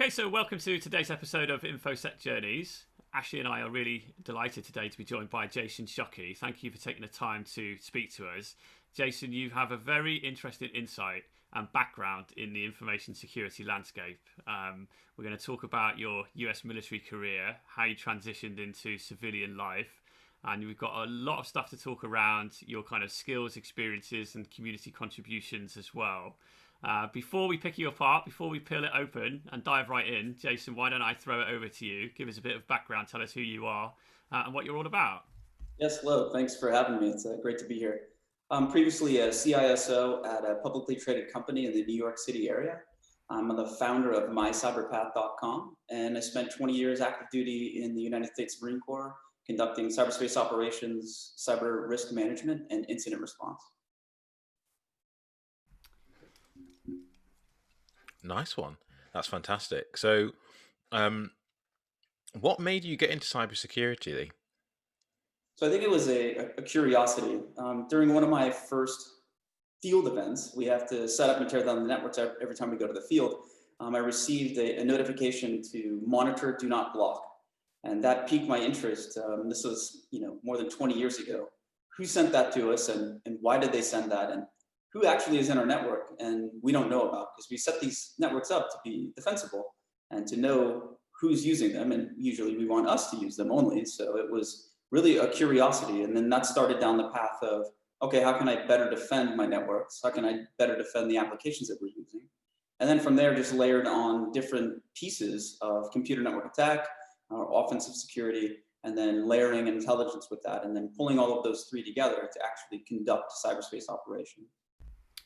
Okay, so welcome to today's episode of InfoSec Journeys. Ashley and I are really delighted today to be joined by Jason Shockey. Thank you for taking the time to speak to us. Jason, you have a very interesting insight and background in the information security landscape. We're going to talk about your US military career, how you transitioned into civilian life, and we've got a lot of stuff to talk around your kind of skills, experiences, and community contributions as well. Before we pick you apart, before we peel it open and dive right in, Jason, why don't I throw it over to you? Give us a bit of background, tell us who you are and what you're all about. Yes, hello. Thanks for having me. It's great to be here. I'm previously a CISO at a publicly traded company in the New York City area. I'm the founder of mycyberpath.com, and I spent 20 years active duty in the United States Marine Corps, conducting cyberspace operations, cyber risk management, and incident response. Nice one. That's fantastic. So, what made you get into cybersecurity, Lee? So I think it was a curiosity. During one of my first field events, we have to set up and tear down the networks every time we go to the field. I received a notification to monitor, do not block. And that piqued my interest. This was, more than 20 years ago. Who sent that to us and why did they send that? And who actually is in our network and we don't know about, because we set these networks up to be defensible and to know who's using them, and usually we want us to use them only. So it was really a curiosity, and then that started down the path of, okay, how can I better defend my networks? How can I better defend the applications that we're using? And then from there, just layered on different pieces of computer network attack, or offensive security, and then layering intelligence with that, and then pulling all of those three together to actually conduct cyberspace operation.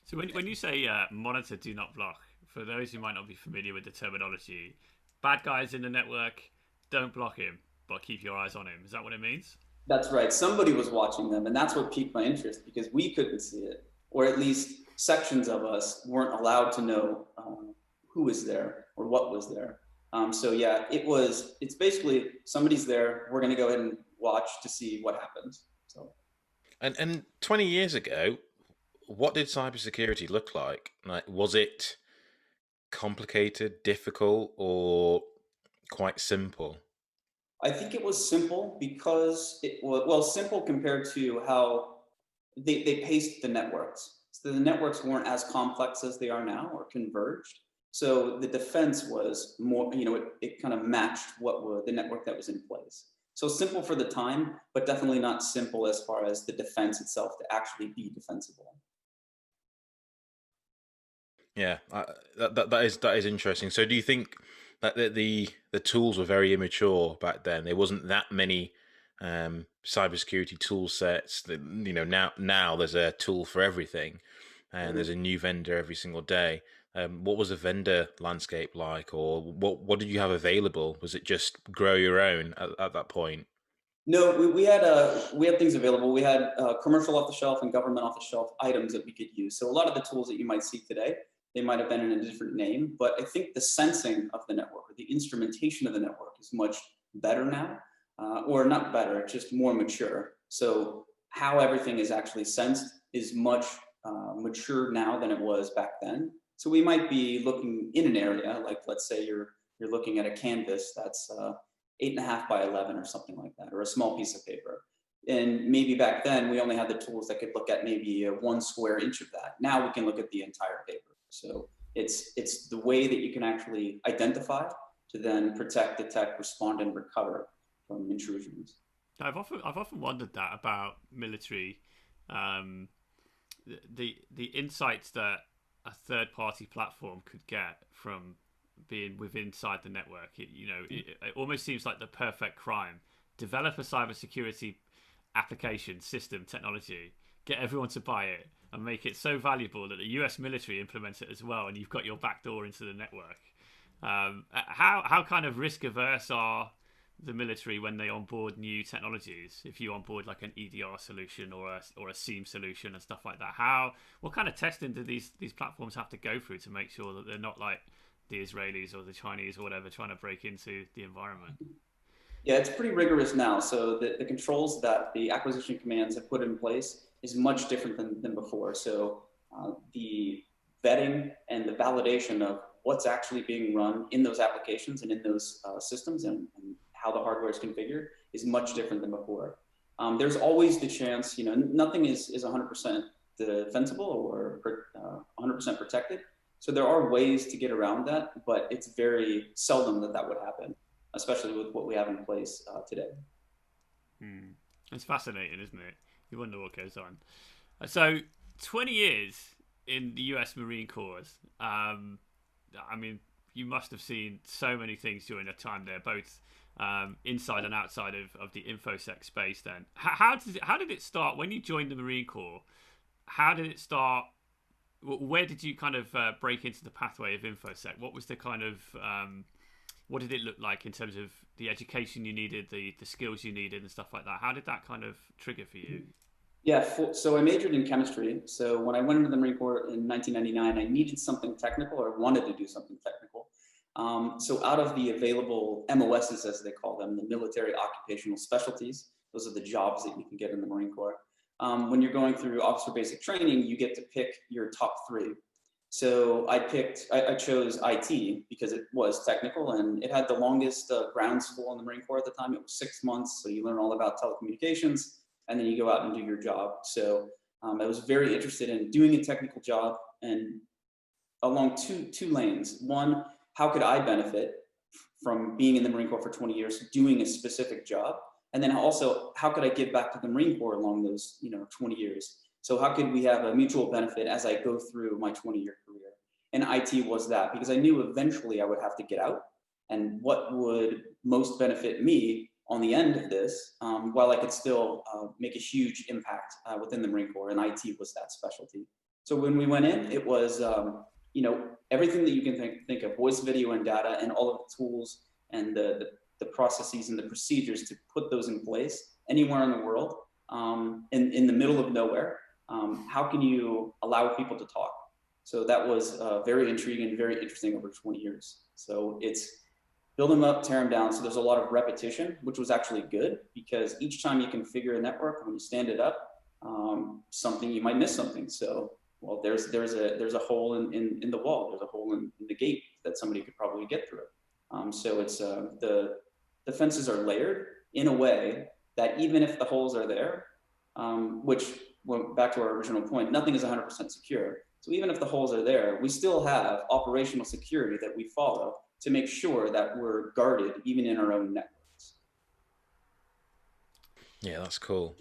So when you say monitor, do not block, for those who might not be familiar with the terminology, bad guys in the network, don't block him, but keep your eyes on him. Is that what it means? That's right. Somebody was watching them, and that's what piqued my interest, because we couldn't see it, or at least sections of us weren't allowed to know who was there or what was there. So yeah, it's basically somebody's there, we're going to go ahead and watch to see what happens. So. And 20 years ago, what did cybersecurity look like? Like, was it complicated, difficult, or quite simple? I think it was simple because it was, well, simple compared to how they paced the networks. So the networks weren't as complex as they are now or converged. So the defense was more, it kind of matched the network that was in place. So simple for the time, but definitely not simple as far as the defense itself to actually be defensible. Yeah, that is interesting. So, do you think that the tools were very immature back then? There wasn't that many cybersecurity tool sets. That, now there's a tool for everything, and there's a new vendor every single day. What was the vendor landscape like, or what did you have available? Was it just grow your own at that point? No, we had things available. We had commercial off the shelf and government off the shelf items that we could use. So a lot of the tools that you might see today, they might have been in a different name, but I think the sensing of the network or the instrumentation of the network is much better now, or not better, just more mature. So how everything is actually sensed is much mature now than it was back then. So we might be looking in an area, like let's say you're looking at a canvas that's 8.5 by 11 or something like that, or a small piece of paper. And maybe back then we only had the tools that could look at maybe 1 square inch of that. Now we can look at the entire paper. So it's the way that you can actually identify to then protect, detect, respond, and recover from intrusions. I've often wondered that about military, the insights that a third-party platform could get from being inside the network. It almost seems like the perfect crime. Develop a cybersecurity application, system, technology, get everyone to buy it, and make it so valuable that the US military implements it as well, and you've got your back door into the network. How kind of risk averse are the military when they onboard new technologies? If you onboard like an EDR solution or a SIEM solution and stuff like that, what kind of testing do these platforms have to go through to make sure that they're not like the Israelis or the Chinese or whatever trying to break into the environment? Yeah, it's pretty rigorous now. So the controls that the acquisition commands have put in place is much different than before. So the vetting and the validation of what's actually being run in those applications and in those systems, and how the hardware is configured is much different than before. There's always the chance, nothing is 100% defensible or 100% protected. So there are ways to get around that, but it's very seldom that would happen, especially with what we have in place today. It's fascinating, isn't it? You wonder what goes on. So 20 years in the US Marine Corps. I mean, you must have seen so many things during your time there, both inside and outside of the InfoSec space then. How did it start when you joined the Marine Corps? How did it start? Where did you kind of break into the pathway of InfoSec? What was the kind of, what did it look like in terms of the education you needed, the skills you needed and stuff like that? How did that kind of trigger for you? Yeah, so I majored in chemistry. So when I went into the Marine Corps in 1999, I needed something technical, or wanted to do something technical. So out of the available MOSs, as they call them, the military occupational specialties, those are the jobs that you can get in the Marine Corps. When you're going through officer basic training, you get to pick your top 3. So I chose IT because it was technical, and it had the longest ground school in the Marine Corps at the time. It was 6 months, so you learn all about telecommunications, and then you go out and do your job. So I was very interested in doing a technical job, and along two lanes. One, how could I benefit from being in the Marine Corps for 20 years, doing a specific job? And then also, how could I give back to the Marine Corps along those 20 years? So how could we have a mutual benefit as I go through my 20-year career? And IT was that, because I knew eventually I would have to get out, and what would most benefit me on the end of this, while I could still make a huge impact within the Marine Corps, and IT was that specialty. So when we went in, it was everything that you can think of, voice, video, and data, and all of the tools and the processes and the procedures to put those in place anywhere in the world, in the middle of nowhere. How can you allow people to talk? So that was very intriguing and very interesting over 20 years. So it's build them up, tear them down. So there's a lot of repetition, which was actually good, because each time you configure a network, when you stand it up, you might miss something. So, well, there's a hole in the wall. There's a hole in the gate that somebody could probably get through it. So it's the fences are layered in a way that even if the holes are there, which went back to our original point, nothing is 100% secure. So even if the holes are there, we still have operational security that we follow to make sure that we're guarded even in our own networks. Yeah, that's cool.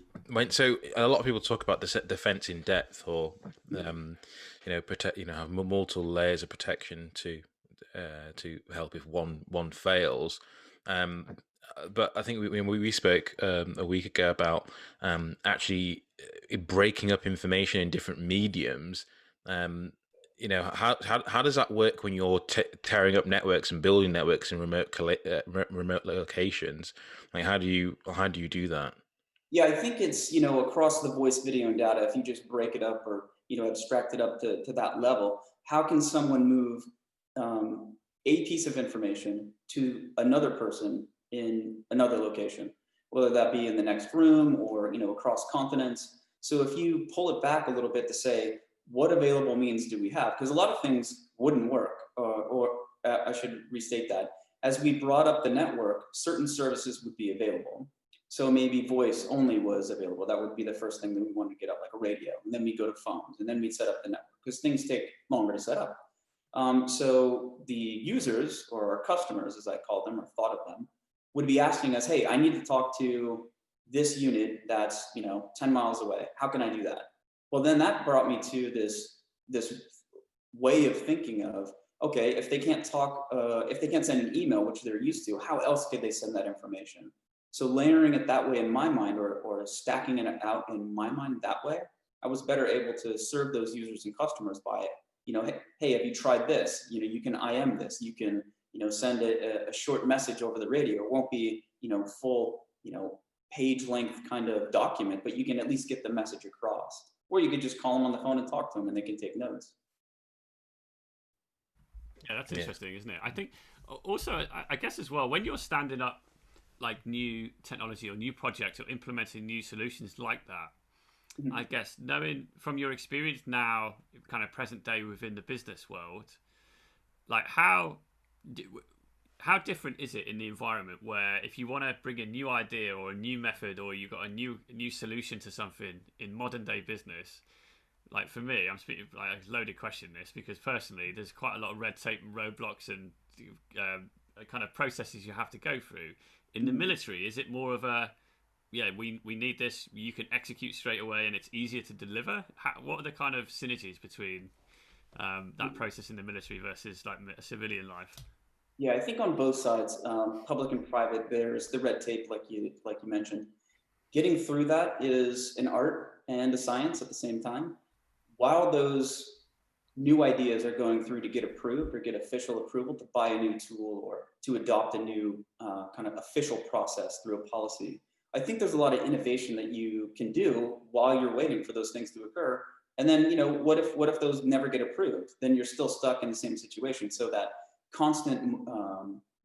So a lot of people talk about the defense in depth, or protect, have multiple layers of protection to help if one fails. But I think we spoke a week ago about actually breaking up information in different mediums. How does that work when you're tearing up networks and building networks in remote locations? Like, how do you do that? Yeah, I think it's across the voice, video, and data. If you just break it up or abstract it up to that level, how can someone move a piece of information to another person in another location, whether that be in the next room or across continents? So if you pull it back a little bit to say, what available means do we have? Because a lot of things wouldn't work, or I should restate that. As we brought up the network, certain services would be available. So maybe voice only was available. That would be the first thing that we wanted to get up, like a radio. And then we go to phones, and then we'd set up the network, because things take longer to set up. So the users, or our customers, as I call them, or thought of them, would be asking us, hey, I need to talk to this unit that's 10 miles away. How can I do that? Well, then that brought me to this way of thinking of, okay, if they can't talk, if they can't send an email, which they're used to, how else could they send that information? So layering it that way in my mind, or stacking it out in my mind that way, I was better able to serve those users and customers by, hey, have you tried this? You can IM this. You can, send a short message over the radio. It won't be, full, page length kind of document, but you can at least get the message across. Or you could just call them on the phone and talk to them, and they can take notes. Yeah, that's interesting, isn't it? I think also, I guess as well, when you're standing up like new technology or new projects or implementing new solutions like that, mm-hmm. I guess knowing from your experience now, kind of present day within the business world, like how different is it in the environment where if you want to bring a new idea or a new method, or you've got a new solution to something in modern day business? Like for me, I'm speaking like a loaded question this, because personally there's quite a lot of red tape and roadblocks and kind of processes you have to go through. In the military, is it more of a we need this, you can execute straight away and it's easier to deliver? What are the kind of synergies between that process in the military versus like a civilian life? Yeah, I think on both sides, public and private, there's the red tape, like you mentioned. Getting through that is an art and a science at the same time. While those new ideas are going through to get approved or get official approval to buy a new tool or to adopt a new kind of official process through a policy, I think there's a lot of innovation that you can do while you're waiting for those things to occur. And then, what if those never get approved? Then you're still stuck in the same situation. So that constant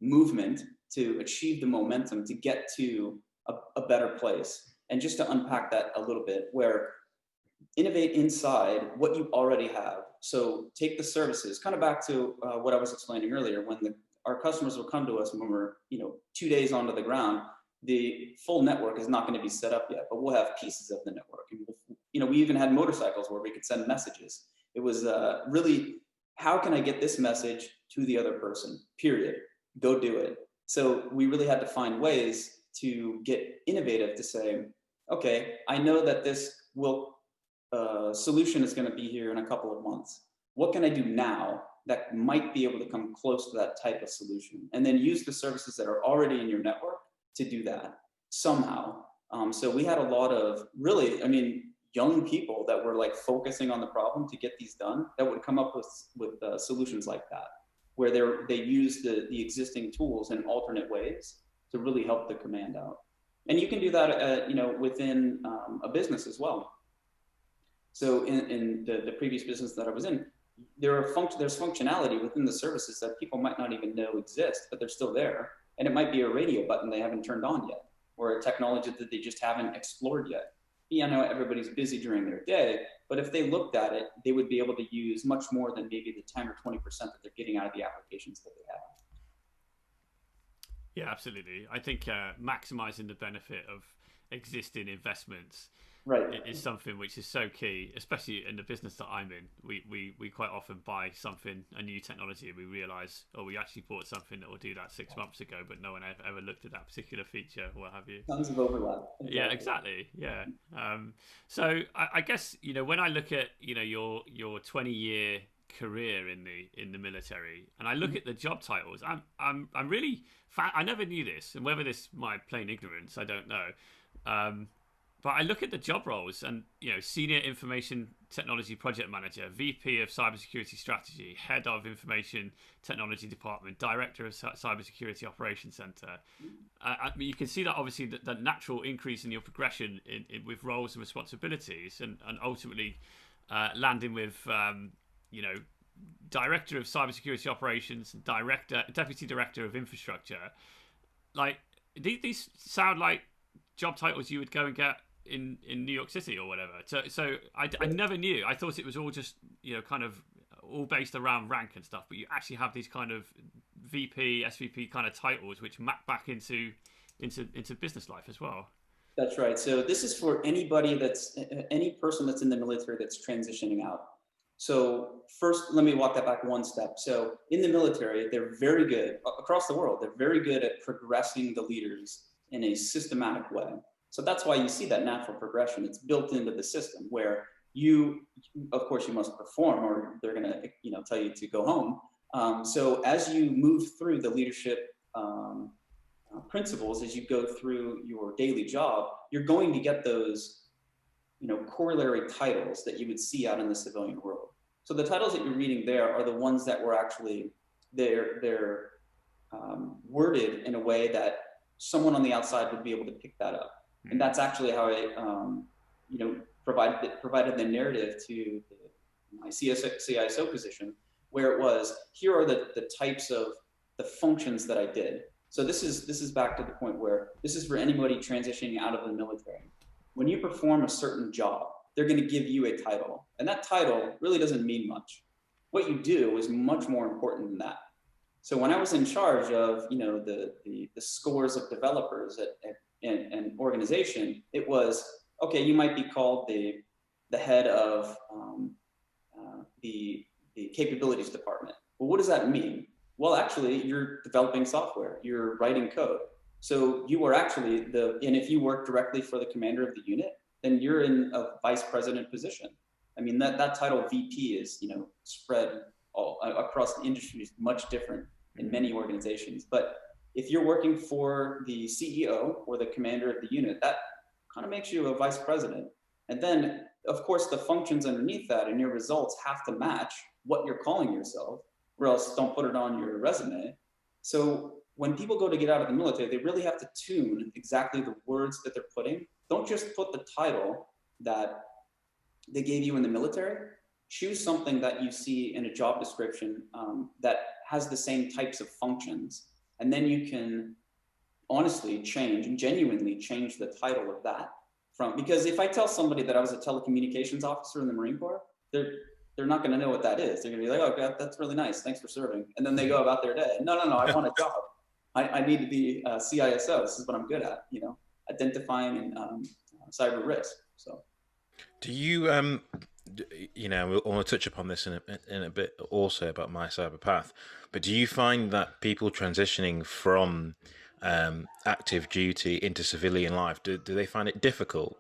movement to achieve the momentum to get to a better place. And just to unpack that a little bit, where innovate inside what you already have. So take the services, kind of back to what I was explaining earlier, when our customers will come to us when we're 2 days onto the ground. The full network is not going to be set up yet, but we'll have pieces of the network. And we even had motorcycles where we could send messages. It was really, how can I get this message to the other person? Period. Go do it. So we really had to find ways to get innovative to say, okay, I know that this solution is going to be here in a couple of months. What can I do now that might be able to come close to that type of solution? And then use the services that are already in your network to do that somehow. So we had a lot of really, young people that were like focusing on the problem to get these done, that would come up with solutions like that, where they use the existing tools in alternate ways to really help the command out. And you can do that, within a business as well. So in the previous business that I was in, there's functionality within the services that people might not even know exist, but they're still there. And it might be a radio button they haven't turned on yet, or a technology that they just haven't explored yet. I know everybody's busy during their day, but if they looked at it, they would be able to use much more than maybe the 10 or 20% that they're getting out of the applications that they have. Yeah, absolutely. I think maximizing the benefit of existing investments is something which is so key, especially in the business that I'm in. We quite often buy a new technology, and we realize, we actually bought something that will do that 6 months ago, but no one ever looked at that particular feature, or what have you. Tons of overlap. Exactly. Yeah, exactly. Yeah. So I guess, when I look at, your 20-year career in the military, and I look at the job titles, I'm really I never knew this, and whether this my plain ignorance, I don't know. But I look at the job roles, and senior information technology project manager, VP of cybersecurity strategy, head of information technology department, director of cybersecurity operations center. You can see that obviously the natural increase in your progression with roles and responsibilities, and ultimately landing with director of cybersecurity operations, deputy director of infrastructure. Like these sound like job titles you would go and get in New York City or whatever. So I never knew. I thought it was all just kind of all based around rank and stuff. But you actually have these kind of VP, SVP kind of titles which map back into business life as well. That's right. So this is for any person that's in the military that's transitioning out. So first, let me walk that back one step. So in the military, they're very good across the world. They're very good at progressing the leaders in a systematic way. So that's why you see that natural progression. It's built into the system where of course, you must perform, or they're going to, tell you to go home. So as you move through the leadership principles, as you go through your daily job, you're going to get those, corollary titles that you would see out in the civilian world. So the titles that you're reading there are the ones that were actually they're worded in a way that someone on the outside would be able to pick that up. And that's actually how I, provided the narrative to my CISO position, where it was, here are the types of the functions that I did. So this is back to the point where this is for anybody transitioning out of the military. When you perform a certain job, they're going to give you a title, and that title really doesn't mean much. what you do is much more important than that. So when I was in charge of, you know, the scores of developers at an organization, it was, okay, you might be called the head of the capabilities department. Well, what does that mean? Well, actually, you're developing software, you're writing code. So you are actually and if you work directly for the commander of the unit, then you're in a vice president position. I mean, that title VP is, you know, spread all across the industry, is much different in many organizations. But if you're working for the CEO or the commander of the unit, that kind of makes you a vice president. And then, of course, the functions underneath that and your results have to match what you're calling yourself, or else don't put it on your resume. So when people go to get out of the military, they really have to tune exactly the words that they're putting. Don't just put the title that they gave you in the military. Choose something that you see in a job description that has the same types of functions. And then you can honestly change and genuinely change the title of that because if I tell somebody that I was a telecommunications officer in the Marine Corps, they're not going to know what that is. They're going to be like, oh, God, that's really nice. Thanks for serving. And then they go about their day. No, I want a job. I need to be CISO. This is what I'm good at, you know, identifying and cyber risk. So do you, you know, I want to touch upon this in a bit also about my cyber path, but do you find that people transitioning from active duty into civilian life, do they find it difficult?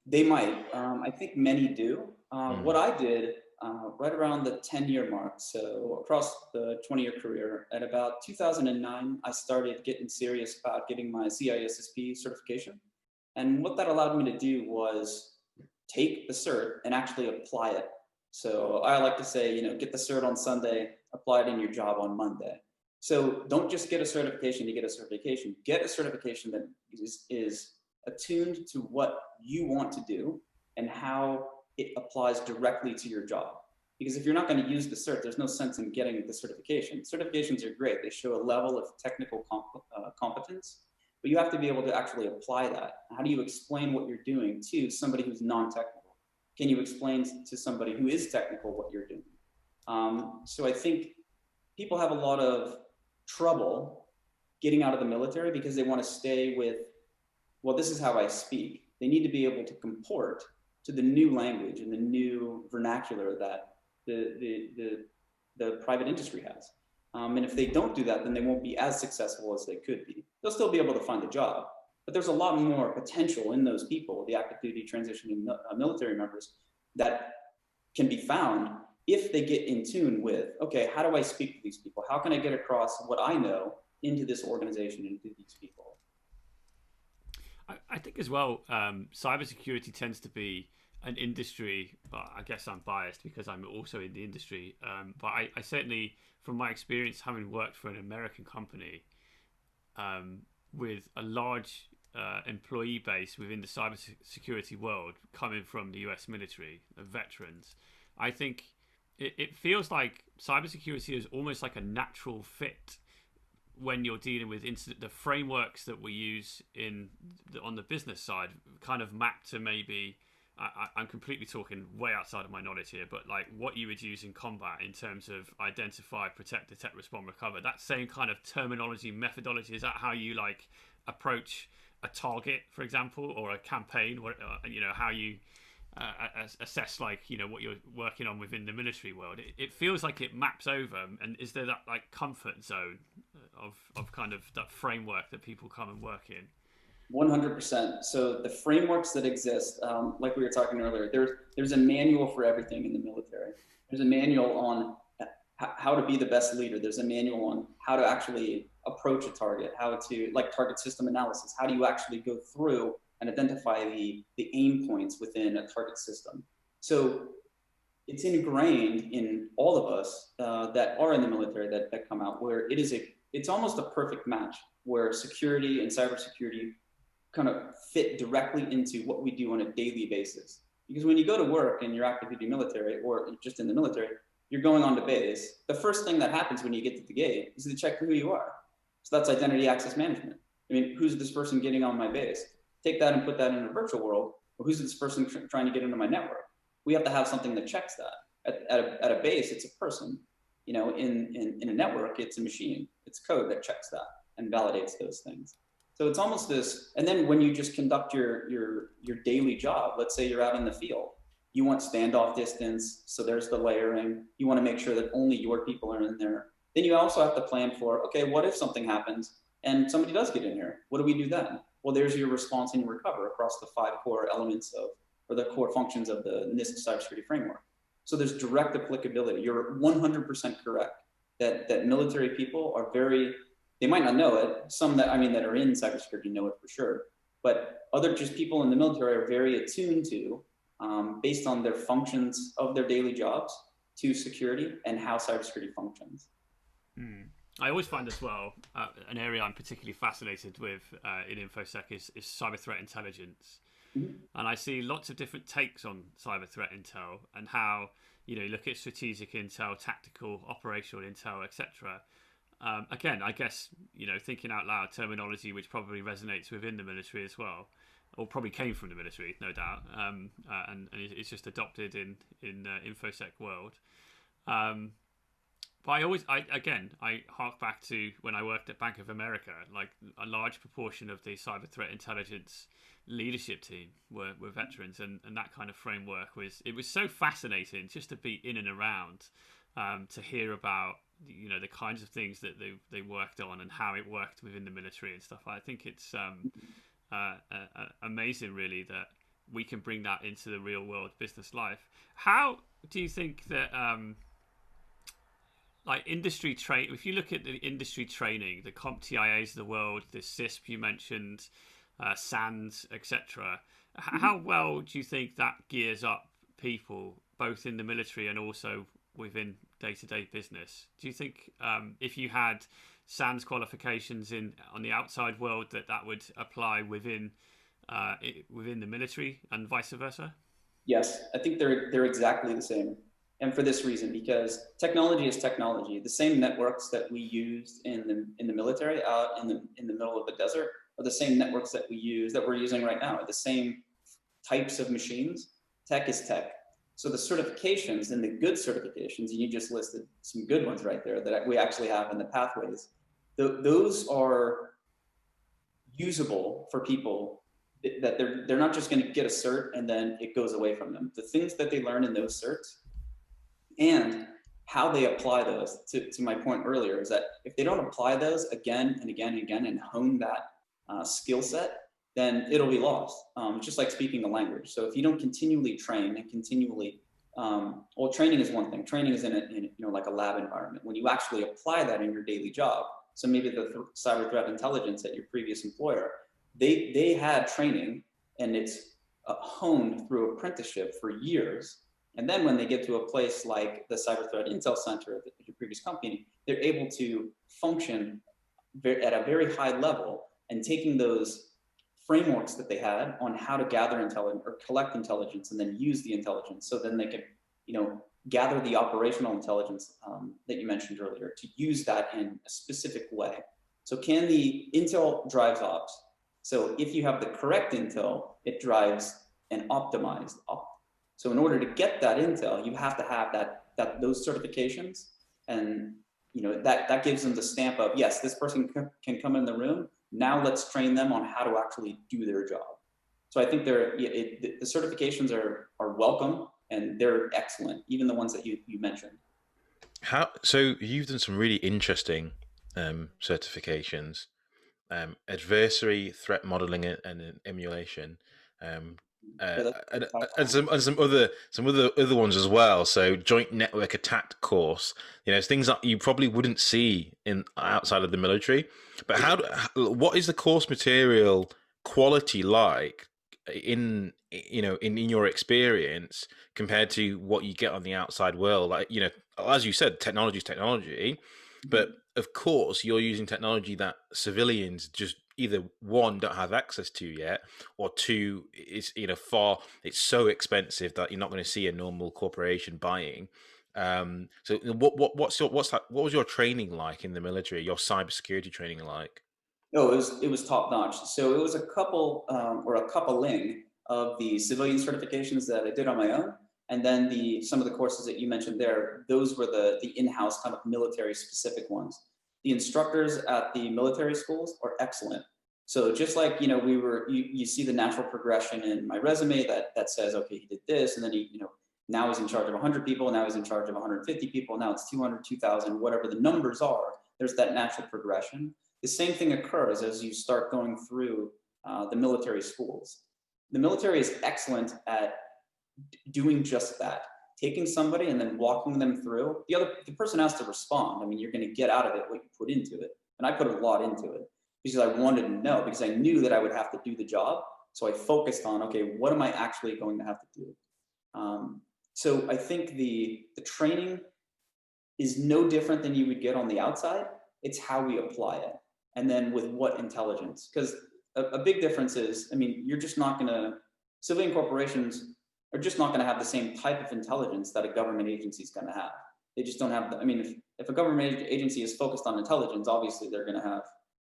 They might. I think many do. What I did right around the 10-year mark, so across the 20-year career, at about 2009, I started getting serious about getting my CISSP certification. And what that allowed me to do was take the cert and actually apply it. So I like to say, you know, get the cert on Sunday, apply it in your job on Monday. So don't just get a certification to get a certification. Get a certification that is attuned to what you want to do and how it applies directly to your job. Because if you're not going to use the cert, there's no sense in getting the certification. Certifications are great. They show a level of technical competence, but you have to be able to actually apply that. How do you explain what you're doing to somebody who's non-technical? Can you explain to somebody who is technical what you're doing? So I think people have a lot of trouble getting out of the military because they want to stay with, well, this is how I speak. They need to be able to comport to the new language and the new vernacular that the private industry has. And if they don't do that, then they won't be as successful as they could be. They'll still be able to find a job, but there's a lot more potential in those people, the active duty transitioning military members, that can be found if they get in tune with, okay, how do I speak to these people? How can I get across what I know into this organization, into these people? I think as well, cybersecurity tends to be an industry, I guess I'm biased because I'm also in the industry, but I certainly, from my experience having worked for an American company with a large employee base within the cybersecurity world coming from the US military, the veterans, I think it feels like cybersecurity is almost like a natural fit when you're dealing with the frameworks that we use on the business side kind of map to maybe, I'm completely talking way outside of my knowledge here, but like what you would use in combat in terms of identify, protect, detect, respond, recover, that same kind of terminology, methodology, is that how you like approach a target, for example, or a campaign, you know, how you assess like, you know, what you're working on within the military world? It feels like it maps over. And is there that like comfort zone of kind of that framework that people come and work in? 100%. So the frameworks that exist, like we were talking earlier, there's a manual for everything in the military. There's a manual on how to be the best leader. There's a manual on how to actually approach a target, how to, like, target system analysis. How do you actually go through and identify the aim points within a target system? So it's ingrained in all of us that are in the military that come out, where it's almost a perfect match, where security and cybersecurity kind of fit directly into what we do on a daily basis. Because when you go to work and you're active duty military or just in the military, you're going on to base. The first thing that happens when you get to the gate is to check who you are. So that's identity access management. I mean, who's this person getting on my base? Take that and put that in a virtual world. Well, who's this person trying to get into my network? We have to have something that checks that. at a base, it's a person. You know, in a network, it's a machine. It's code that checks that and validates those things. So it's almost this, and then when you just conduct your daily job, let's say you're out in the field, you want standoff distance, so there's the layering. You want to make sure that only your people are in there. Then you also have to plan for, okay, what if something happens and somebody does get in here? What do we do then? Well, there's your response and your recover across the 5 core elements of, or the core functions of the NIST cybersecurity framework. So there's direct applicability. You're 100% correct that military people are very, they might not know it. Some that, I mean, that are in cybersecurity know it for sure. But other just people in the military are very attuned to, based on their functions of their daily jobs, to security and how cybersecurity functions. I always find as well, an area I'm particularly fascinated with in InfoSec is cyber threat intelligence. And I see lots of different takes on cyber threat intel and how, you look at strategic intel, tactical, operational intel, etc. Again, I guess, thinking out loud, terminology which probably resonates within the military as well, or probably came from the military, no doubt, and it's just adopted in InfoSec world. But I hark back to when I worked at Bank of America. Like a large proportion of the cyber threat intelligence leadership team were veterans, and that kind of framework was so fascinating just to be in and around, to hear about the kinds of things that they worked on and how it worked within the military and stuff. I think it's amazing, really, that we can bring that into the real world business life. How do you think that like industry train, if you look at the industry training, the CompTIAs of the world, the CISP you mentioned, SANS, etc., how well do you think that gears up people both in the military and also within day-to-day business? Do you think if you had SANS qualifications on the outside world that would apply within the military and vice versa? Yes, I think they're exactly the same. And for this reason, because technology is technology. The same networks that we used in the military out in the middle of the desert are the same networks that we're using right now. The same types of machines. Tech is tech. So the certifications and the good certifications, and you just listed some good ones right there that we actually have in the pathways. Those are usable for people that they're not just going to get a cert and then it goes away from them. The things that they learn in those certs and how they apply those, to my point earlier, is that if they don't apply those again and again and again and hone that skill set, then it'll be lost. Just like speaking a language. So if you don't continually train and continually, well, training is one thing. Training is in like a lab environment. When you actually apply that in your daily job, so maybe the cyber threat intelligence at your previous employer, they had training and it's honed through apprenticeship for years. And then when they get to a place like the Cyber Threat Intel Center at your previous company, they're able to function at a very high level and taking those frameworks that they had on how to gather intelligence or collect intelligence and then use the intelligence. So then they can, gather the operational intelligence that you mentioned earlier to use that in a specific way. So can the intel drives ops? So if you have the correct intel, it drives an optimized op. So in order to get that intel, you have to have those certifications, and that gives them the stamp of, yes, this person can come in the room. Now let's train them on how to actually do their job. So I think the certifications are welcome and they're excellent, even the ones that you mentioned. So you've done some really interesting certifications, adversary threat modeling and emulation. And some other ones as well. So joint network attack course, things that you probably wouldn't see outside of the military. But what is the course material quality like in your experience compared to what you get on the outside world? Like, as you said, technology is technology, but of course you're using technology that civilians just either one don't have access to yet, or two is it's so expensive that you're not going to see a normal corporation buying. So what was your training like in the military? Your cybersecurity training like? No, it was top notch. So it was a coupling of the civilian certifications that I did on my own, And then some of the courses that you mentioned there, those were the in-house kind of military specific ones. The instructors at the military schools are excellent. So just like, you see the natural progression in my resume that says, okay, he did this, and then he, now he's in charge of 100 people, now he's in charge of 150 people, now it's 200, 2,000, whatever the numbers are, there's that natural progression. The same thing occurs as you start going through the military schools. The military is excellent at doing just that, taking somebody and then walking them through. The person has to respond. I mean, you're going to get out of it what you put into it. And I put a lot into it because I wanted to know, because I knew that I would have to do the job. So I focused on, okay, what am I actually going to have to do? So I think the training is no different than you would get on the outside. It's how we apply it. And then with what intelligence, because a big difference is, I mean, civilian corporations are just not going to have the same type of intelligence that a government agency is going to have. They just don't have, if a government agency is focused on intelligence, obviously they're going to have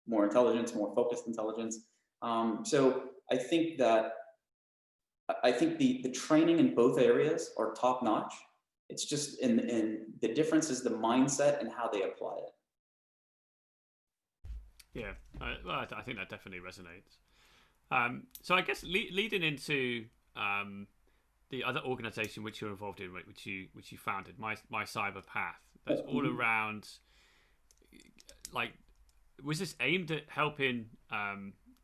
more intelligence, more focused intelligence. So I think the training in both areas are top notch. It's just in the difference is the mindset and how they apply it. Yeah, well, I think that definitely resonates. So I guess leading into the other organization which you're involved in, which you founded, my Cyber Path, that's all around, like, was this aimed at helping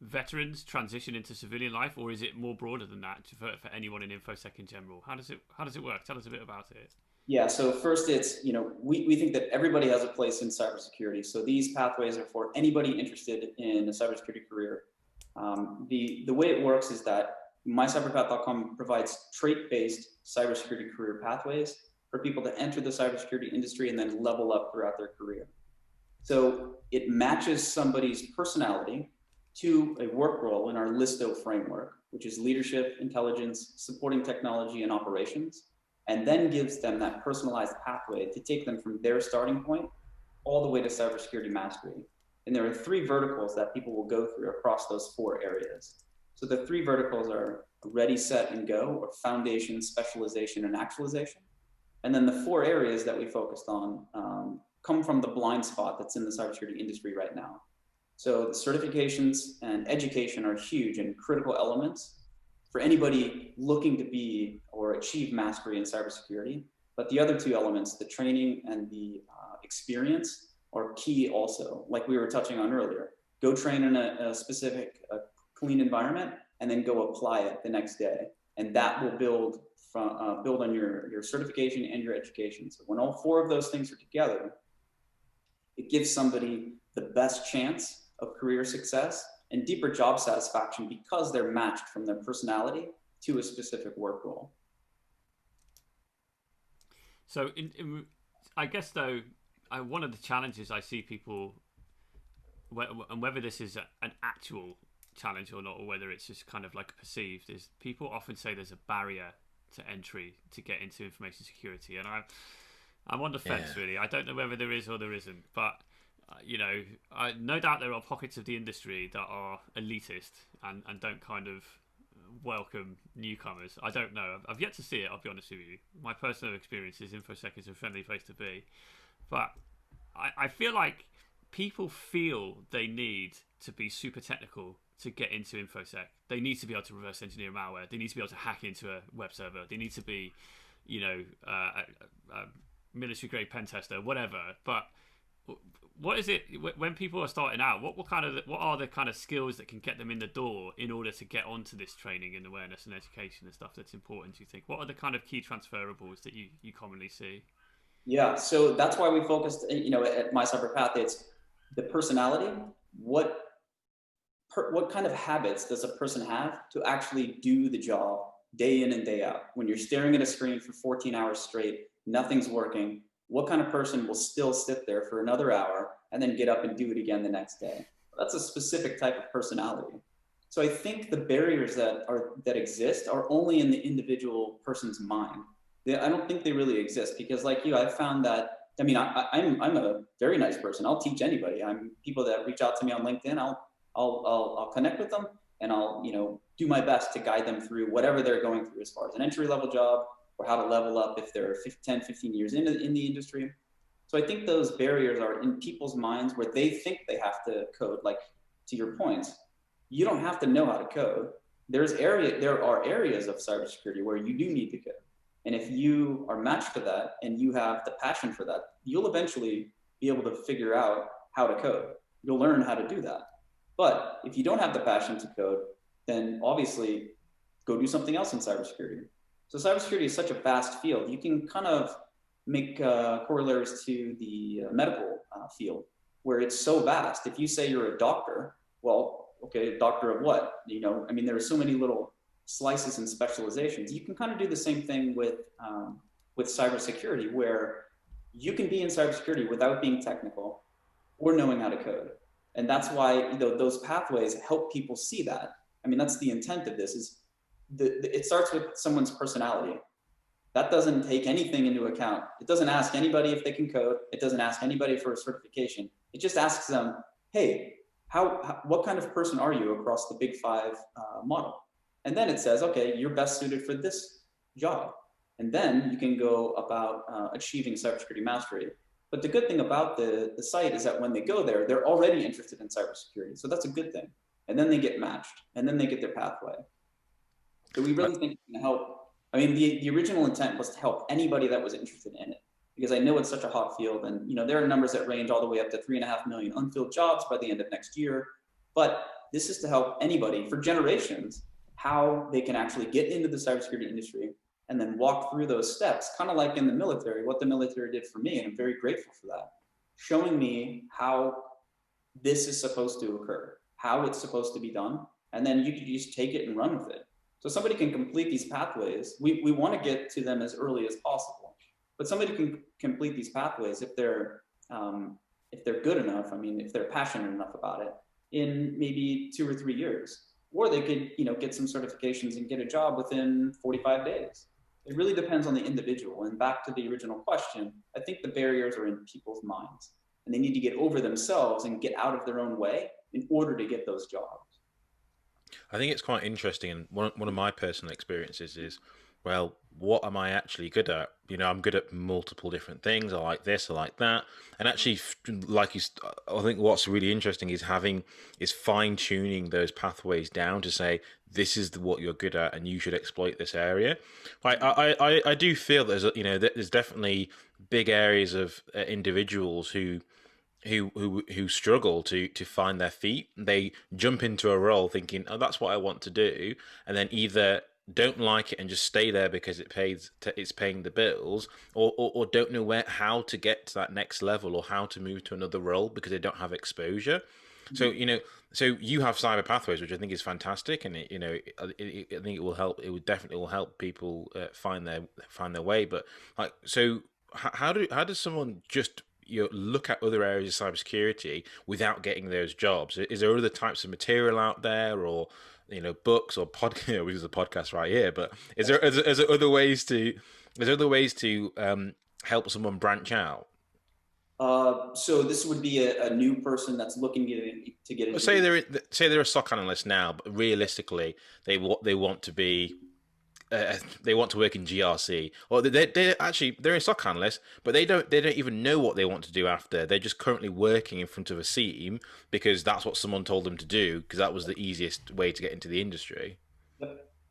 veterans transition into civilian life, or is it more broader than that for anyone in InfoSec in general? How does it work? Tell us a bit about it. Yeah, so first it's, we think that everybody has a place in cybersecurity. So these pathways are for anybody interested in a cybersecurity career. The way it works is that mycyberpath.com provides trait-based cybersecurity career pathways for people to enter the cybersecurity industry and then level up throughout their career. So it matches somebody's personality to a work role in our LISTO framework, which is leadership, intelligence, supporting technology, and operations, and then gives them that personalized pathway to take them from their starting point all the way to cybersecurity mastery. And there are 3 verticals that people will go through across those 4 areas. So the 3 verticals are ready, set, and go, or foundation, specialization, and actualization. And then the 4 areas that we focused on come from the blind spot that's in the cybersecurity industry right now. So the certifications and education are huge and critical elements for anybody looking to be or achieve mastery in cybersecurity. But the other 2 elements, the training and the experience, are key also. Like we were touching on earlier, go train in a specific clean environment and then go apply it the next day. And that will build on your certification and your education. So when all 4 of those things are together, it gives somebody the best chance of career success and deeper job satisfaction because they're matched from their personality to a specific work role. So I guess though, one of the challenges I see people, and whether this is an actual challenge or not, or whether it's just kind of like perceived, is people often say there's a barrier to entry to get into information security, and I'm on the fence really. I don't know whether there is or there isn't, but no doubt there are pockets of the industry that are elitist and don't kind of welcome newcomers. I don't know. I've yet to see it, I'll be honest with you. My personal experience is InfoSec is a friendly place to be. But I feel like people feel they need to be super technical to get into InfoSec. They need to be able to reverse engineer malware. They need to be able to hack into a web server. They need to be, a military grade pen tester, whatever. But what is it when people are starting out? What are the kind of skills that can get them in the door in order to get onto this training and awareness and education and stuff that's important? Do you think? What are the kind of key transferables that you commonly see? Yeah, so that's why we focused, at My Cyber Path. It's the personality. What kind of habits does a person have to actually do the job day in and day out? When you're staring at a screen for 14 hours straight, nothing's working. What kind of person will still sit there for another hour and then get up and do it again the next day? That's a specific type of personality. So I think the barriers that exist are only in the individual person's mind. I don't think they really exist because, like you, I've found that. I mean, I'm a very nice person. I'll teach anybody. I'm people that reach out to me on LinkedIn. I'll connect with them and I'll do my best to guide them through whatever they're going through as far as an entry level job or how to level up if they're 10, 15 years in the industry. So I think those barriers are in people's minds where they think they have to code. Like, to your point, you don't have to know how to code. There are areas of cybersecurity where you do need to code. And if you are matched to that and you have the passion for that, you'll eventually be able to figure out how to code. You'll learn how to do that. But if you don't have the passion to code, then obviously go do something else in cybersecurity. So cybersecurity is such a vast field. You can kind of make corollaries to the medical field, where it's so vast. If you say you're a doctor, well, okay, doctor of what? You know, I mean, there are so many little slices and specializations. You can kind of do the same thing with cybersecurity, where you can be in cybersecurity without being technical or knowing how to code. And that's why, you know, those pathways help people see that. I mean, that's the intent of this, is it starts with someone's personality. That doesn't take anything into account. It doesn't ask anybody if they can code. It doesn't ask anybody for a certification. It just asks them, hey, what kind of person are you across the big five model? And then it says, okay, you're best suited for this job. And then you can go about achieving cybersecurity mastery. But the good thing about the site is that when they go there, they're already interested in cybersecurity. So that's a good thing. And then they get matched, and then they get their pathway. So we really think it's going to help. I mean, the original intent was to help anybody that was interested in it, because I know it's such a hot field, and you know, there are numbers that range all the way up to 3.5 million unfilled jobs by the end of next year. But this is to help anybody for generations, how they can actually get into the cybersecurity industry and then walk through those steps, kind of like in the military, what the military did for me, and I'm very grateful for that, showing me how this is supposed to occur, how it's supposed to be done, and then you can just take it and run with it. So somebody can complete these pathways. We want to get to them as early as possible, but somebody can complete these pathways if they're good enough. I mean, if they're passionate enough about it, in maybe 2 or 3 years, or they could, you know, get some certifications and get a job within 45 days. It really depends on the individual. And back to the original question, I think the barriers are in people's minds, and they need to get over themselves and get out of their own way in order to get those jobs. I think it's quite interesting, and one of my personal experiences is, well, what am I actually good at? You know, I'm good at multiple different things. I like this, I like that, and actually, I think what's really interesting is fine tuning those pathways down to say this is what you're good at, and you should exploit this area. I do feel there's definitely big areas of individuals who struggle to find their feet. They jump into a role thinking, oh, that's what I want to do, and then either don't like it and just stay there because it's paying the bills, or don't know how to get to that next level or how to move to another role because they don't have exposure. So you have cyber pathways, which I think is fantastic, and I think it will help. It would definitely help people find their way. But like, so how does someone just look at other areas of cybersecurity without getting those jobs? Is there other types of material out there, or books or podcast? We use a podcast right here, but is there other ways to help someone branch out? So this would be a new person that's looking to get into. Say they're a SOC analyst now, but realistically, they want to be. They want to work in GRC, or they're a SOC analyst, but they don't even know what they want to do after. They're just currently working in front of a SIEM because that's what someone told them to do, because that was the easiest way to get into the industry.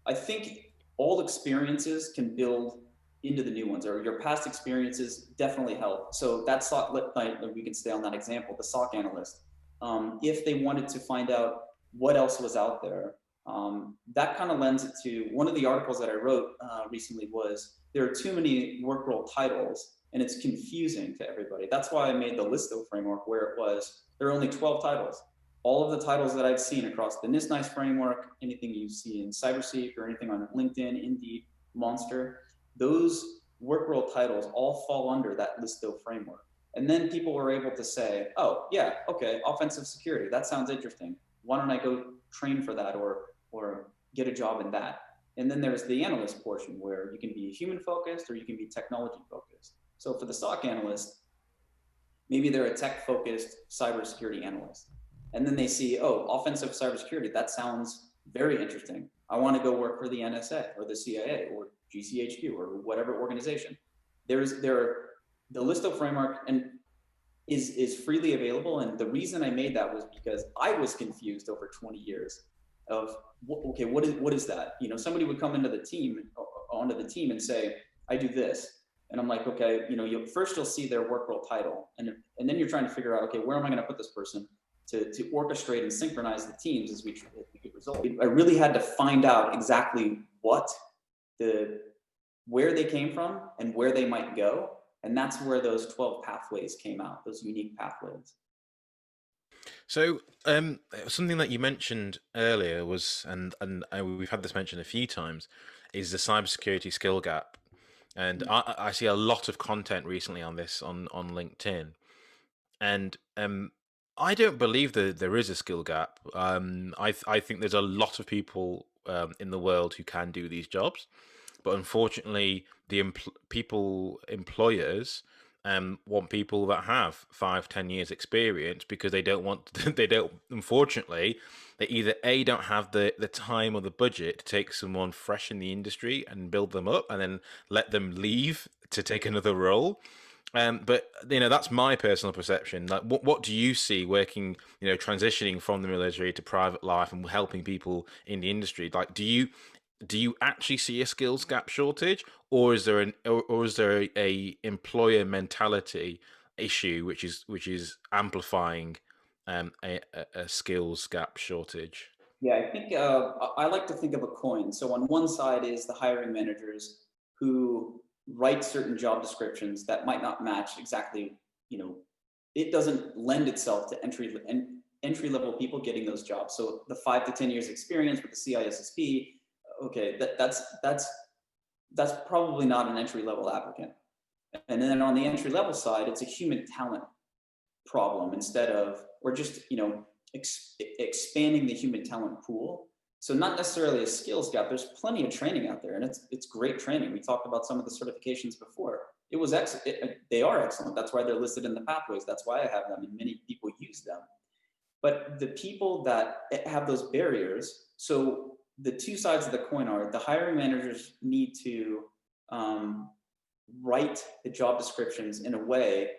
I think all experiences can build into the new ones, or your past experiences definitely help. So that's we can stay on that example, the SOC analyst. If they wanted to find out what else was out there, that kind of lends it to one of the articles that I wrote recently was there are too many work role titles and it's confusing to everybody. That's why I made the LISTO framework, where it was there are only 12 titles. All of the titles that I've seen across the NIST framework, anything you see in CyberSeek or anything on LinkedIn, Indeed, Monster, those work role titles all fall under that LISTO framework. And then people were able to say, oh yeah, okay, offensive security, that sounds interesting. Why don't I go train for that or get a job in that? And then there's the analyst portion, where you can be human focused or you can be technology focused. So for the SOC analyst, maybe they're a tech focused cybersecurity analyst. And then they see, oh, offensive cybersecurity, that sounds very interesting. I want to go work for the NSA or the CIA or GCHQ or whatever organization. The LISTO framework is freely available. And the reason I made that was because I was confused over 20 years of, okay, what is that? You know, somebody would come onto the team and say, I do this. And I'm like, okay, you know, you'll see their work role title. And then you're trying to figure out, okay, where am I going to put this person to orchestrate and synchronize the teams as we get results. I really had to find out exactly where they came from and where they might go. And that's where those 12 pathways came out, those unique pathways. So something that you mentioned earlier was, and we've had this mentioned a few times, is the cybersecurity skill gap. And I see a lot of content recently on this on LinkedIn. And I don't believe that there is a skill gap. I think there's a lot of people in the world who can do these jobs, but unfortunately, the employers want people that have 5-10 years experience because they don't want unfortunately, they either don't have the time or the budget to take someone fresh in the industry and build them up and then let them leave to take another role. But you know, that's my personal perception. Like, what do you see working, you know, transitioning from the military to private life and helping people in the industry? Like, do you actually see a skills gap shortage, or is there a employer mentality issue which is amplifying a skills gap shortage? Yeah, I think I like to think of a coin. So on one side is the hiring managers who write certain job descriptions that might not match exactly, you know, it doesn't lend itself to entry level people getting those jobs. So the 5 to 10 years experience with the CISSP, okay, that's probably not an entry level applicant. And then on the entry level side, it's a human talent problem instead of, or just, you know, expanding the human talent pool. So not necessarily a skills gap. There's plenty of training out there, and it's great training. We talked about some of the certifications before. It was they are excellent. That's why they're listed in the pathways. That's why I have them, and many people use them. But the people that have those barriers, so the two sides of the coin are the hiring managers need to write the job descriptions in a way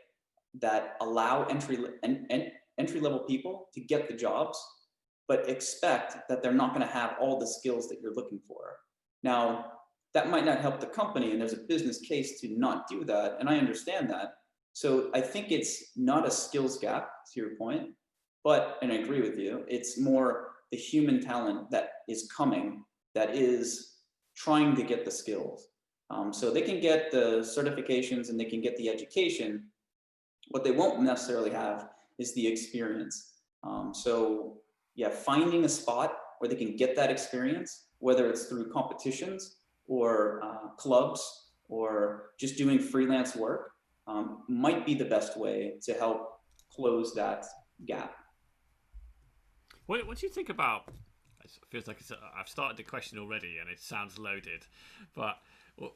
that allow entry level people to get the jobs, but expect that they're not going to have all the skills that you're looking for. Now, that might not help the company, and there's a business case to not do that, and I understand that. So I think it's not a skills gap, to your point, and I agree with you, it's more the human talent that is coming, that is trying to get the skills. So they can get the certifications and they can get the education. What they won't necessarily have is the experience. So yeah, finding a spot where they can get that experience, whether it's through competitions or clubs or just doing freelance work, might be the best way to help close that gap. What do you think about? It feels like I've started the question already, and it sounds loaded. But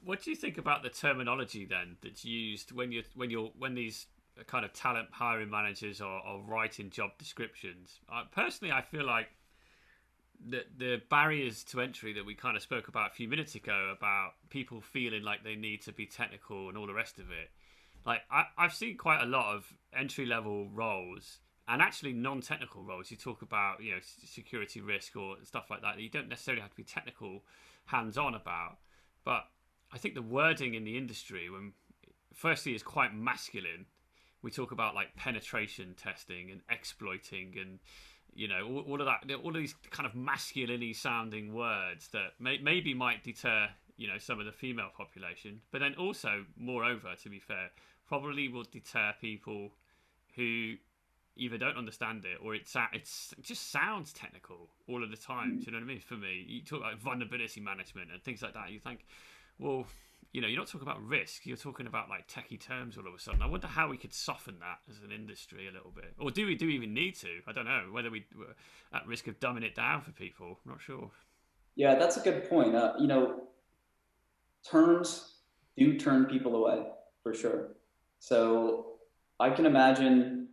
what do you think about the terminology then that's used when these kind of talent hiring managers are writing job descriptions? Personally, I feel like the barriers to entry that we kind of spoke about a few minutes ago, about people feeling like they need to be technical and all the rest of it. Like I've seen quite a lot of entry level roles and actually non-technical roles. You talk about, you know, security risk or stuff like that. You don't necessarily have to be technical, hands-on about. But I think the wording in the industry, firstly, is quite masculine. We talk about like penetration testing and exploiting and, you know, all of that, all of these kind of masculine-y sounding words that maybe might deter, you know, some of the female population, but then also, moreover, to be fair, probably will deter people who either don't understand it or it just sounds technical all of the time. Do you know what I mean? For me, you talk about vulnerability management and things like that. You think, well, you know, you're not talking about risk. You're talking about like techie terms all of a sudden. I wonder how we could soften that as an industry a little bit, or do we even need to? I don't know whether we're at risk of dumbing it down for people. I'm not sure. Yeah, that's a good point. You know, terms do turn people away for sure. So I can imagine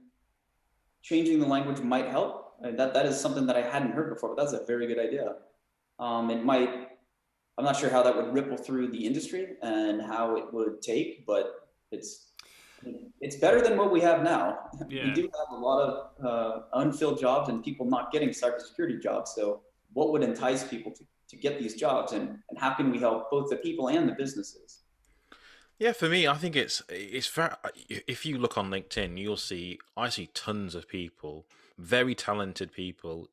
changing the language might help. And that is something that I hadn't heard before, but that's a very good idea. It might I'm not sure how that would ripple through the industry and how it would take, but it's better than what we have now. Yeah. We do have a lot of unfilled jobs and people not getting cybersecurity jobs. So what would entice people to get these jobs, and how can we help both the people and the businesses? Yeah, for me, I think it's very. If you look on LinkedIn, I see tons of people, very talented people,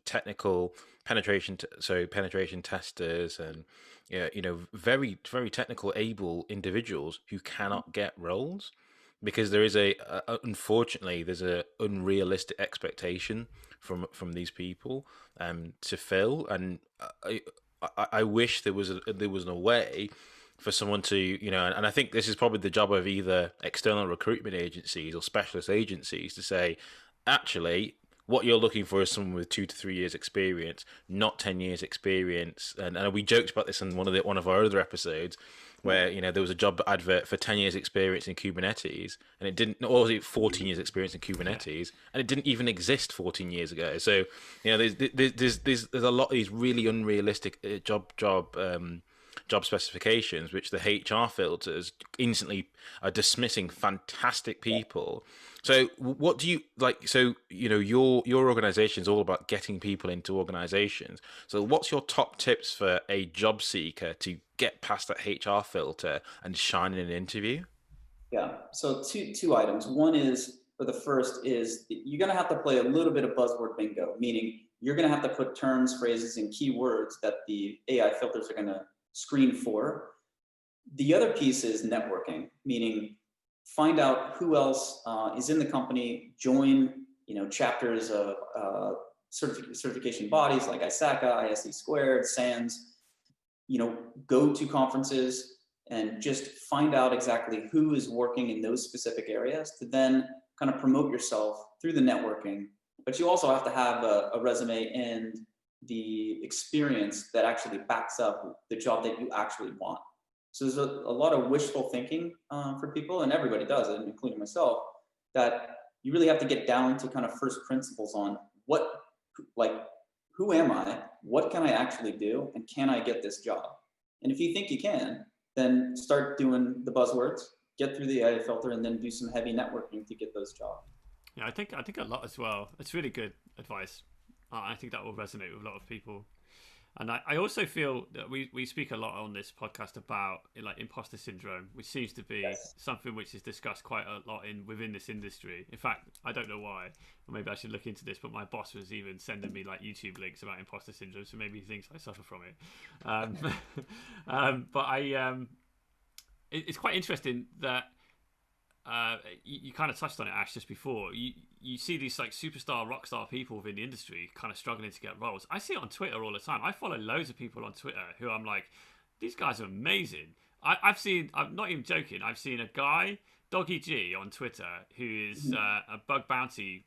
technical penetration testers, and yeah, very very technical, able individuals who cannot get roles because there is unfortunately there's a unrealistic expectation from these people to fill, and I wish there was a way for someone to, and I think this is probably the job of either external recruitment agencies or specialist agencies to say, actually, what you're looking for is someone with 2 to 3 years experience, not 10 years experience. And we joked about this in one of our other episodes, where there was a job advert for 10 years experience in Kubernetes, and it didn't, or was it 14 years experience in Kubernetes, and it didn't even exist 14 years ago. So there's a lot of these really unrealistic job specifications, which the HR filters instantly are dismissing fantastic people. So what do you like? So, your organization is all about getting people into organizations. So what's your top tips for a job seeker to get past that HR filter and shine in an interview? Yeah, so two items. One is, for the first is, you're gonna have to play a little bit of buzzword bingo, meaning you're gonna have to put terms, phrases, and keywords that the AI filters are gonna screen for. The other piece is networking, meaning find out who else is in the company, join chapters of certification bodies like ISACA, ISC squared, SANS, go to conferences and just find out exactly who is working in those specific areas to then kind of promote yourself through the networking. But you also have to have a resume and the experience that actually backs up the job that you actually want. So there's a lot of wishful thinking for people, and everybody does it, including myself, that you really have to get down to kind of first principles on who am I? What can I actually do? And can I get this job? And if you think you can, then start doing the buzzwords, get through the AI filter, and then do some heavy networking to get those jobs. Yeah, I think a lot as well. It's really good advice. I think that will resonate with a lot of people. And I also feel that we speak a lot on this podcast about imposter syndrome, which seems to be something which is discussed quite a lot within this industry. In fact, I don't know why, or maybe I should look into this, but my boss was even sending me YouTube links about imposter syndrome, so maybe he thinks I suffer from it. It's quite interesting that you kind of touched on it, Ash, just before. You see these superstar, rock star people within the industry kind of struggling to get roles. I see it on Twitter all the time. I follow loads of people on Twitter who I'm like, these guys are amazing. I'm not even joking, I've seen a guy, Doggy G, on Twitter, who is a bug bounty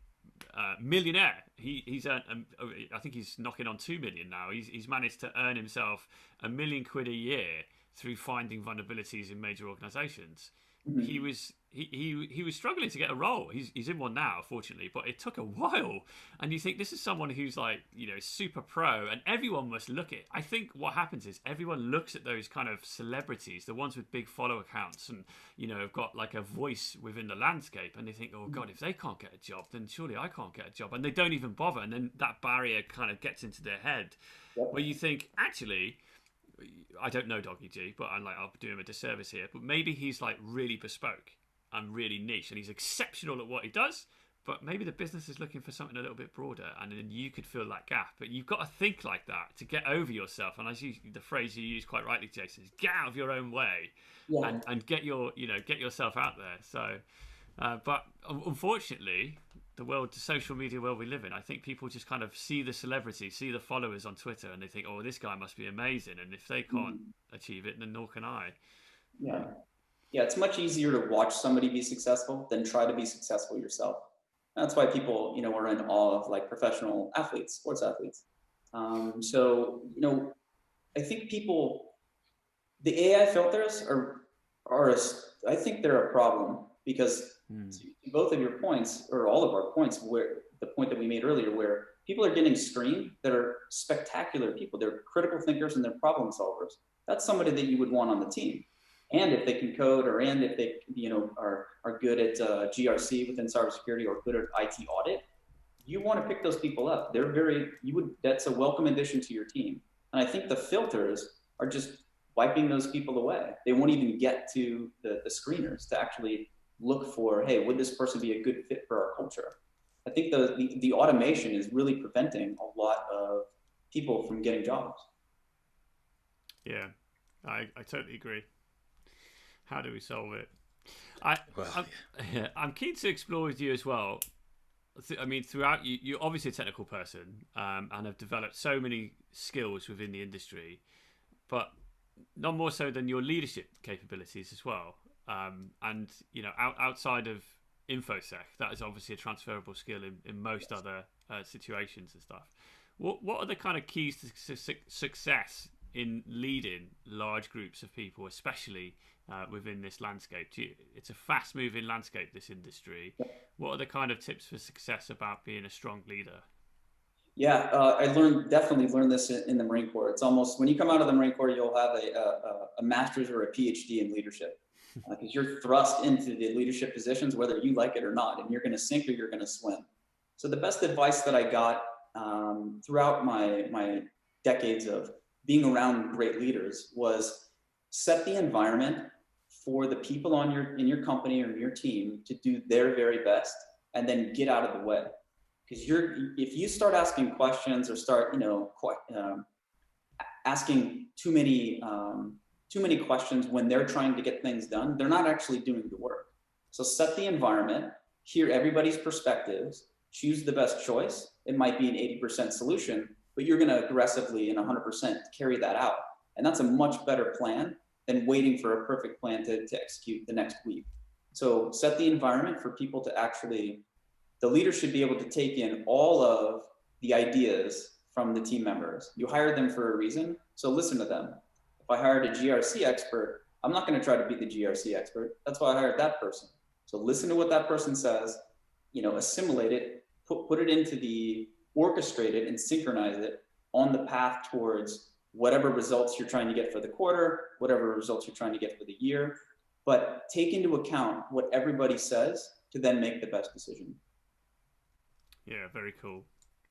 millionaire. He's earned, I think he's knocking on 2 million now. He's managed to earn himself £1 million a year through finding vulnerabilities in major organizations. Mm-hmm. He was struggling to get a role. He's in one now, fortunately, but it took a while. And you think, this is someone who's super pro, and everyone must look at. I think what happens is everyone looks at those kind of celebrities, the ones with big follow accounts, and have got a voice within the landscape, and they think, oh God, if they can't get a job, then surely I can't get a job, and they don't even bother. And then that barrier kind of gets into their head, where you think, actually, I don't know Doggy G, but I'll do him a disservice here. But maybe he's really bespoke and really niche, and he's exceptional at what he does. But maybe the business is looking for something a little bit broader, and then you could fill that gap. But you've got to think like that to get over yourself. And as the phrase you use quite rightly, Jason, is get out of your own way, and get yourself out there. So, but unfortunately, the social media world we live in, I think people just kind of see the celebrity, see the followers on Twitter, and they think, oh, this guy must be amazing, and if they can't achieve it, then nor can I. Yeah, it's much easier to watch somebody be successful than try to be successful yourself. That's why people, are in awe of professional athletes, sports athletes. So, I think the AI filters I think they're a problem, because both of your points, or all of our points, where the point that we made earlier, where people are getting screened that are spectacular people. They're critical thinkers and they're problem solvers. That's somebody that you would want on the team. And if they can code, and if they, are good at GRC within cybersecurity or good at IT audit, you want to pick those people up. That's a welcome addition to your team. And I think the filters are just wiping those people away. They won't even get to the screeners to actually look for, hey, would this person be a good fit for our culture? I think the automation is really preventing a lot of people from getting jobs. Yeah, I totally agree. How do we solve it? I'm keen to explore with you as well. I mean, throughout you're obviously a technical person and have developed so many skills within the industry, but not more so than your leadership capabilities as well. And outside of InfoSec, that is obviously a transferable skill in most other situations and stuff. What are the kind of keys to success in leading large groups of people, especially within this landscape? It's a fast-moving landscape, this industry. What are the kind of tips for success about being a strong leader? Yeah, I definitely learned this in the Marine Corps. It's almost, when you come out of the Marine Corps, you'll have a master's or a PhD in leadership, because you're thrust into the leadership positions, whether you like it or not, and you're going to sink or you're going to swim. So the best advice that I got throughout my decades of being around great leaders was set the environment for the people in your company or in your team to do their very best, and then get out of the way. Because if you start asking questions or start asking too many questions when they're trying to get things done, they're not actually doing the work. So set the environment, hear everybody's perspectives, choose the best choice. It might be an 80% solution, but you're going to aggressively and 100% carry that out. And that's a much better plan than waiting for a perfect plan to execute the next week. So set the environment for people to actually, the leader should be able to take in all of the ideas from the team members. You hired them for a reason, so listen to them. If I hired a GRC expert, I'm not going to try to be the GRC expert. That's why I hired that person. So listen to what that person says, assimilate it, put it into orchestrate it and synchronize it on the path towards whatever results you're trying to get for the quarter, whatever results you're trying to get for the year, but take into account what everybody says to then make the best decision. Yeah, very cool.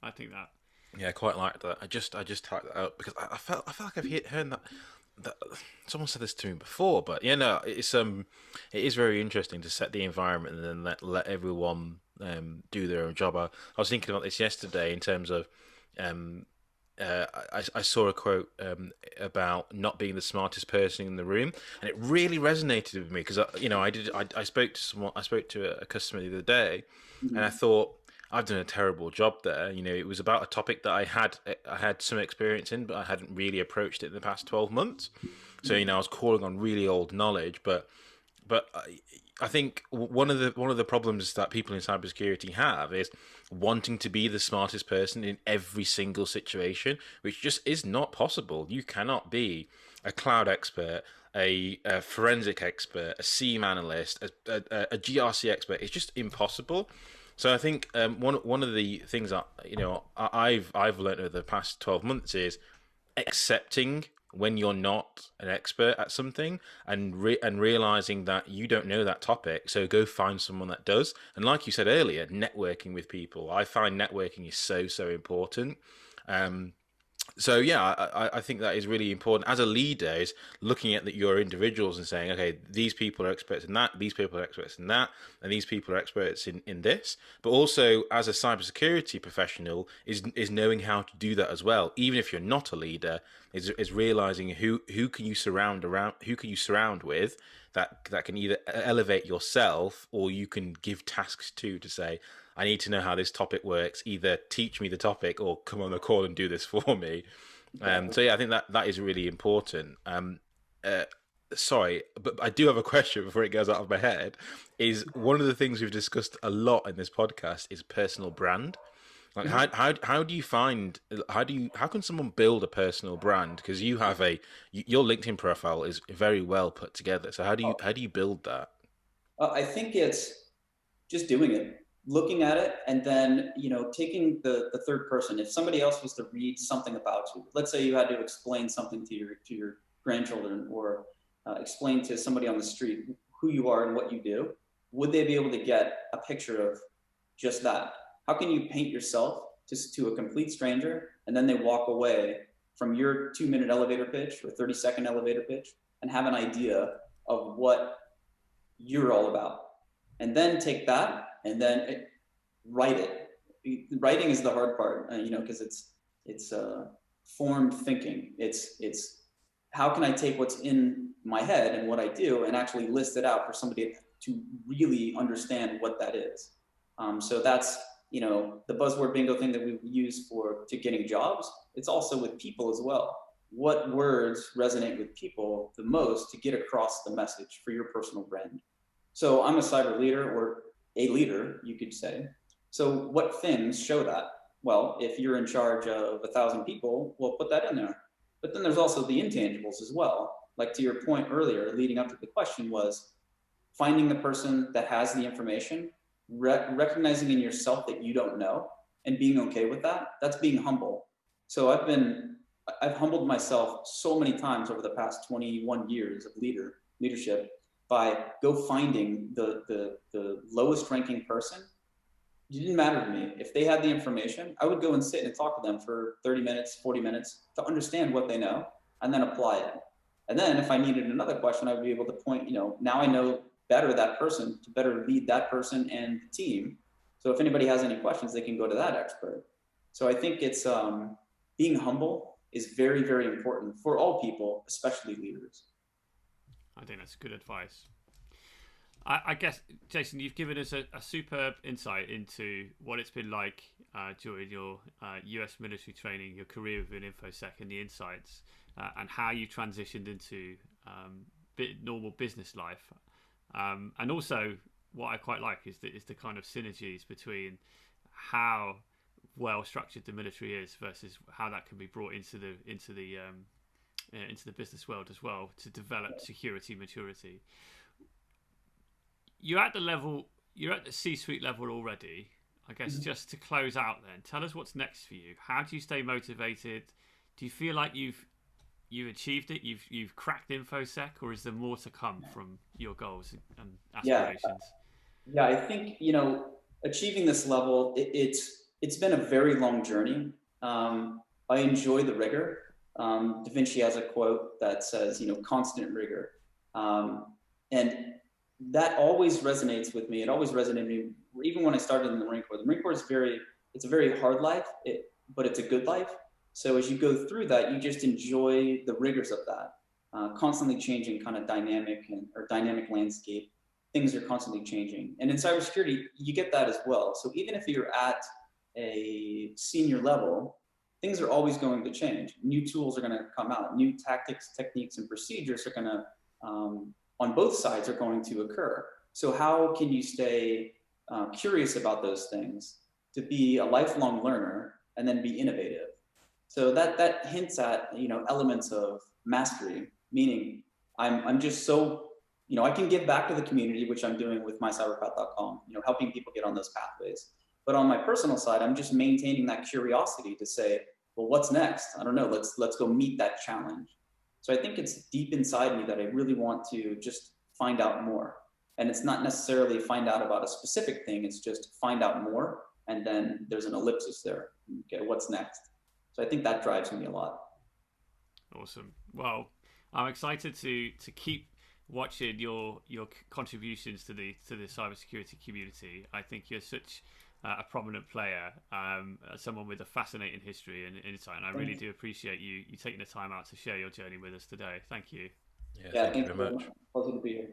I think that. Yeah, I quite like that. I just typed that out because I felt like I've heard that someone said this to me before, but it is very interesting to set the environment and then let everyone do their own job. I was thinking about this yesterday in terms of I saw a quote about not being the smartest person in the room, and it really resonated with me because I spoke to a customer the other day, and I thought, I've done a terrible job there. It was about a topic that I had some experience in, but I hadn't really approached it in the past 12 months. So I was calling on really old knowledge, but I think one of the problems that people in cybersecurity have is wanting to be the smartest person in every single situation, which just is not possible. You cannot be a cloud expert, a forensic expert, a SIEM analyst, a GRC expert. It's just impossible. So I think one of the things that I've learned over the past 12 months is accepting when you're not an expert at something and realizing that you don't know that topic, so go find someone that does. And like you said earlier, networking with people. I find networking is so important. So yeah, I think that is really important as a leader, is looking at your individuals and saying, okay, these people are experts in that, these people are experts in that, and these people are experts in this. But also as a cybersecurity professional is knowing how to do that as well. Even if you're not a leader, is realizing who can you surround with that can either elevate yourself, or you can give tasks to say, I need to know how this topic works. Either teach me the topic or come on the call and do this for me. So yeah, I think that is really important. Sorry, but I do have a question before it goes out of my head. Is one of the things we've discussed a lot in this podcast is personal brand. Like how do you find how can someone build a personal brand? Because you have your LinkedIn profile is very well put together. So how do you build that? I think it's just doing it. looking at it and then, taking the third person. If somebody else was to read something about you, let's say you had to explain something to your grandchildren, or explain to somebody on the street who you are and what you do, would they be able to get a picture of just that? How can you paint yourself to a complete stranger, and then they walk away from your 2-minute elevator pitch or 30-second elevator pitch and have an idea of what you're all about? And then take that and then write it. Writing is the hard part, because it's formed thinking. It's how can I take what's in my head and what I do and actually list it out for somebody to really understand what that is. So that's, the buzzword bingo thing that we use to getting jobs. It's also with people as well. What words resonate with people the most to get across the message for your personal brand? So I'm a cyber leader, or a leader, you could say. So what things show that? Well, if you're in charge of 1,000 people, we'll put that in there. But then there's also the intangibles as well. Like to your point earlier, leading up to the question, was finding the person that has the information, recognizing in yourself that you don't know, and being okay with that. That's being humble. So I've humbled myself so many times over the past 21 years of leadership by finding the lowest ranking person. It didn't matter to me. If they had the information, I would go and sit and talk to them for 30 minutes, 40 minutes to understand what they know and then apply it. And then if I needed another question, I would be able to point, now I know better that person to better lead that person and the team. So if anybody has any questions, they can go to that expert. So I think it's being humble is very, very important for all people, especially leaders. I think that's good advice. I guess, Jason, you've given us a superb insight into what it's been like during your US military training, your career within InfoSec, and the insights, and how you transitioned into normal business life. And also, what I quite like is the kind of synergies between how well structured the military is versus how that can be brought into the business world as well to develop security maturity. You're at the C-suite level already. I guess just to close out then, tell us what's next for you. How do you stay motivated? Do you feel like you've achieved it? You've cracked InfoSec, or is there more to come from your goals and aspirations? Yeah, I think, achieving this level, it's been a very long journey. I enjoy the rigor. Da Vinci has a quote that says, constant rigor. And that always resonates with me. It always resonated with me, even when I started in the Marine Corps. The Marine Corps is it's a very hard life, but it's a good life. So as you go through that, you just enjoy the rigors of that. Constantly changing kind of dynamic landscape. Things are constantly changing. And in cybersecurity, you get that as well. So even if you're at a senior level, things are always going to change. New tools are going to come out. New tactics, techniques, and procedures are going to, on both sides, are going to occur. So how can you stay curious about those things, to be a lifelong learner and then be innovative? So that hints at, elements of mastery, meaning I'm just so, I can give back to the community, which I'm doing with mycyberpath.com, helping people get on those pathways. But on my personal side, I'm just maintaining that curiosity to say, well, what's next? I don't know. Let's go meet that challenge. So I think it's deep inside me that I really want to just find out more. And it's not necessarily find out about a specific thing. It's just find out more. And then there's an ellipsis there. Okay, what's next? So I think that drives me a lot. Awesome. Well, I'm excited to keep watching your contributions to the cybersecurity community. I think you're such a prominent player, someone with a fascinating history and insight, and I really do appreciate you taking the time out to share your journey with us today. Thank you. Yeah, thank you very much. Pleasure to be here.